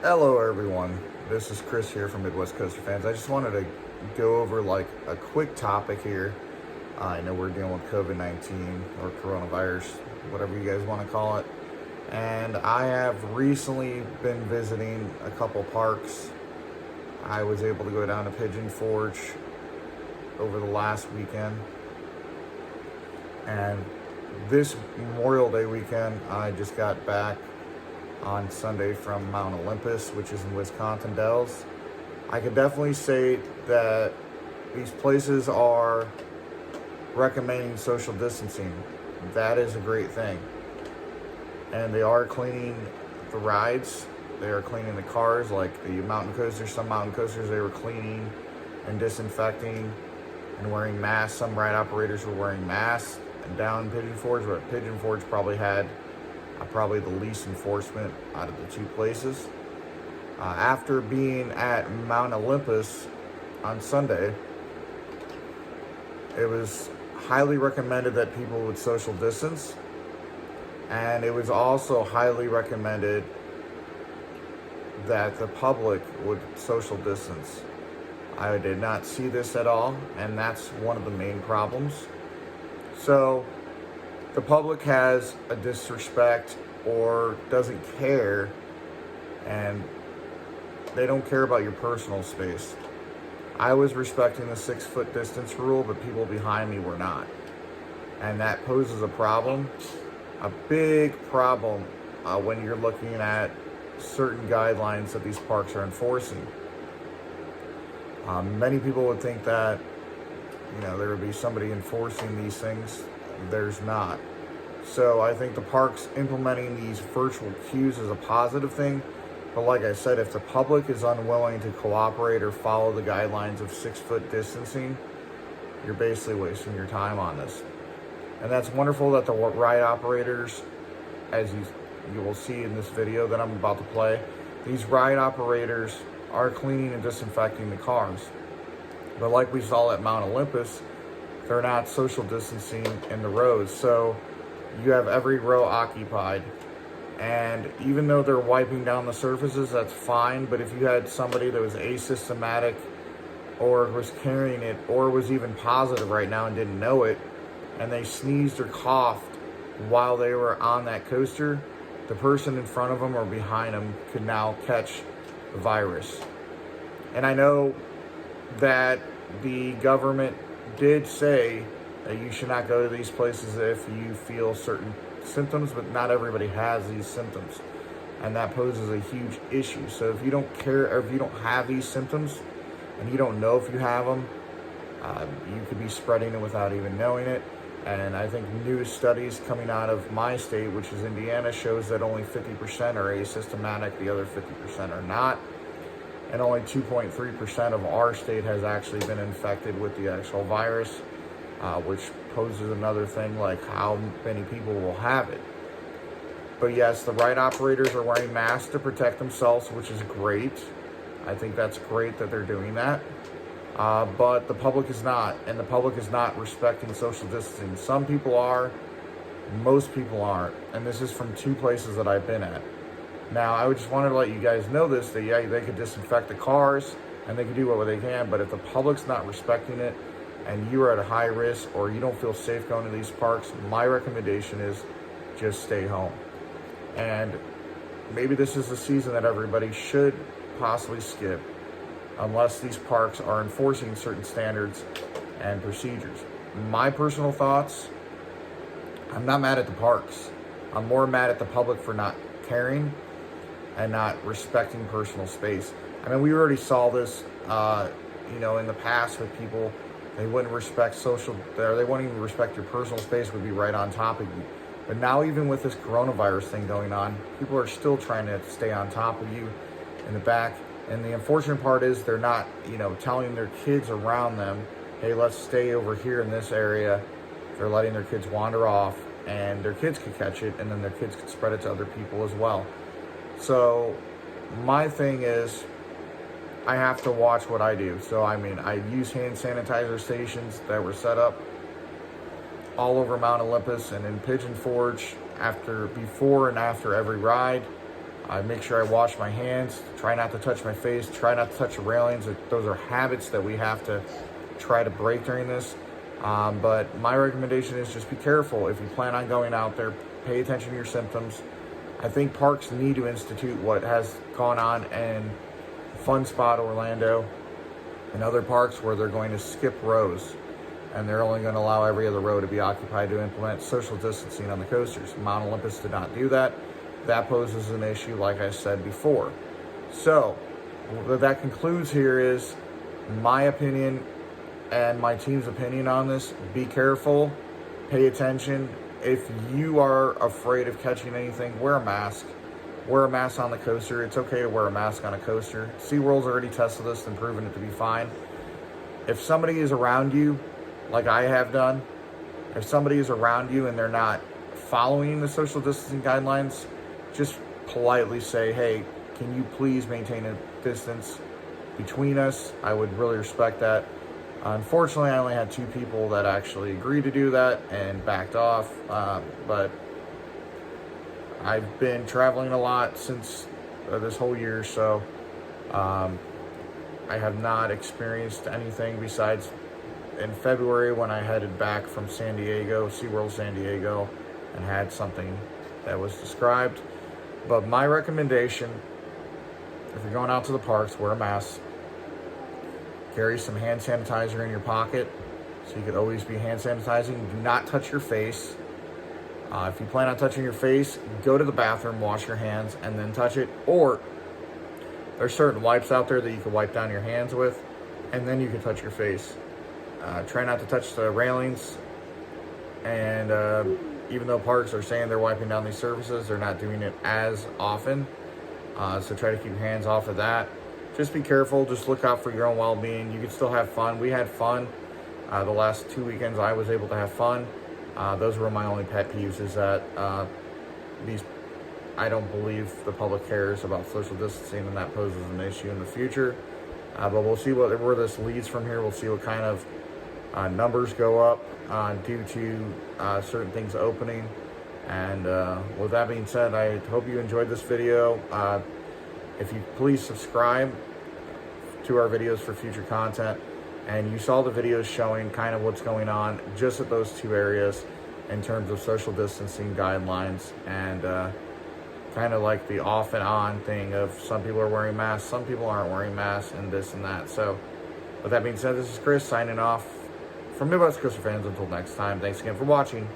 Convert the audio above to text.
Hello everyone, this is Chris here from Midwest Coaster Fans. I just wanted to go over like a quick topic here. I know we're dealing with COVID-19 or coronavirus, whatever you guys want to call it. And I have recently been visiting a couple parks. I was able to go down to Pigeon Forge over the last weekend. And this Memorial Day weekend, I just got back on Sunday from Mount Olympus, which is in Wisconsin Dells. I could definitely say that these places are recommending social distancing. That is a great thing. And they are cleaning the rides. They are cleaning the cars, like the mountain coasters. Some mountain coasters they were cleaning and disinfecting and wearing masks. Some ride operators were wearing masks. And down Pigeon Forge, but Pigeon Forge probably had probably the least enforcement out of the two places. After being at Mount Olympus on Sunday, it was highly recommended that people would social distance, and it was also highly recommended that the public would social distance. I did not see this at all, and that's one of the main problems. So the public has a disrespect or doesn't care, and they don't care about your personal space. I was respecting the 6-foot distance rule, but people behind me were not. And that poses a problem, a big problem when you're looking at certain guidelines that these parks are enforcing. Many people would think that, there would be somebody enforcing these things. There's not. So I think the parks implementing these virtual queues is a positive thing. But like I said, if the public is unwilling to cooperate or follow the guidelines of 6-foot distancing, you're basically wasting your time on this. And that's wonderful that the ride operators, as you will see in this video that I'm about to play, these ride operators are cleaning and disinfecting the cars. But like we saw at Mount Olympus, they're not social distancing in the rows. So you have every row occupied. And even though they're wiping down the surfaces, that's fine. But if you had somebody that was asymptomatic or was carrying it or was even positive right now and didn't know it, and they sneezed or coughed while they were on that coaster, the person in front of them or behind them could now catch the virus. And I know that the government did say that you should not go to these places if you feel certain symptoms, but not everybody has these symptoms, and that poses a huge issue. So if you don't care, or if you don't have these symptoms and you don't know if you have them, you could be spreading it without even knowing it. And I think new studies coming out of my state, which is Indiana, shows that only 50% are asymptomatic, the other 50% are not. And only 2.3% of our state has actually been infected with the actual virus, which poses another thing, like how many people will have it. But yes, the ride operators are wearing masks to protect themselves, which is great. I think that's great that they're doing that. But the public is not, and the public is not respecting social distancing. Some people are, most people aren't. And this is from two places that I've been at. Now, I just wanted to let you guys know this, that yeah, they could disinfect the cars and they can do what they can, but if the public's not respecting it and you are at a high risk or you don't feel safe going to these parks, my recommendation is just stay home. And maybe this is a season that everybody should possibly skip unless these parks are enforcing certain standards and procedures. My personal thoughts, I'm not mad at the parks. I'm more mad at the public for not caring and not respecting personal space. I mean, we already saw this, in the past with people. They wouldn't respect they wouldn't even respect your personal space, would be right on top of you. But now, even with this coronavirus thing going on, people are still trying to stay on top of you in the back. And the unfortunate part is they're not, telling their kids around them, hey, let's stay over here in this area. They're letting their kids wander off, and their kids could catch it, and then their kids could spread it to other people as well. So my thing is, I have to watch what I do. So, I use hand sanitizer stations that were set up all over Mount Olympus and in Pigeon Forge before and after every ride. I make sure I wash my hands, try not to touch my face, try not to touch the railings. Those are habits that we have to try to break during this. But my recommendation is just be careful. If you plan on going out there, pay attention to your symptoms. I think parks need to institute what has gone on in Fun Spot Orlando and other parks, where they're going to skip rows and they're only going to allow every other row to be occupied to implement social distancing on the coasters. Mount Olympus did not do that. That poses an issue, like I said before. So what that concludes here is my opinion and my team's opinion on this. Be careful, pay attention. If you are afraid of catching anything, wear a mask. Wear a mask on the coaster. It's okay to wear a mask on a coaster. SeaWorld's already tested this and proven it to be fine. If somebody is around you, like I have done, if somebody is around you and they're not following the social distancing guidelines, just politely say, hey, can you please maintain a distance between us? I would really respect that. Unfortunately, I only had 2 people that actually agreed to do that and backed off, but I've been traveling a lot since this whole year, so I have not experienced anything besides in February when I headed back from San Diego, SeaWorld San Diego, and had something that was described. But my recommendation, if you're going out to the parks, wear a mask. Carry some hand sanitizer in your pocket so you could always be hand sanitizing. Do not touch your face. If you plan on touching your face, go to the bathroom, wash your hands, and then touch it. Or there's certain wipes out there that you can wipe down your hands with, and then you can touch your face. Try not to touch the railings. And even though parks are saying they're wiping down these surfaces, they're not doing it as often. So try to keep your hands off of that. Just be careful. Just look out for your own well-being. You can still have fun. We had fun. The last 2 weekends I was able to have fun. Those were my only pet peeves, is that I don't believe the public cares about social distancing, and that poses an issue in the future. But we'll see where this leads from here. We'll see what kind of numbers go up due to certain things opening. And with that being said, I hope you enjoyed this video. If you please subscribe to our videos for future content. And you saw the videos showing kind of what's going on just at those 2 areas in terms of social distancing guidelines, and kind of like the off and on thing of some people are wearing masks, some people aren't wearing masks, and this and that. So with that being said, this is Chris signing off from Midwest Coaster Fans. Until next time, thanks again for watching.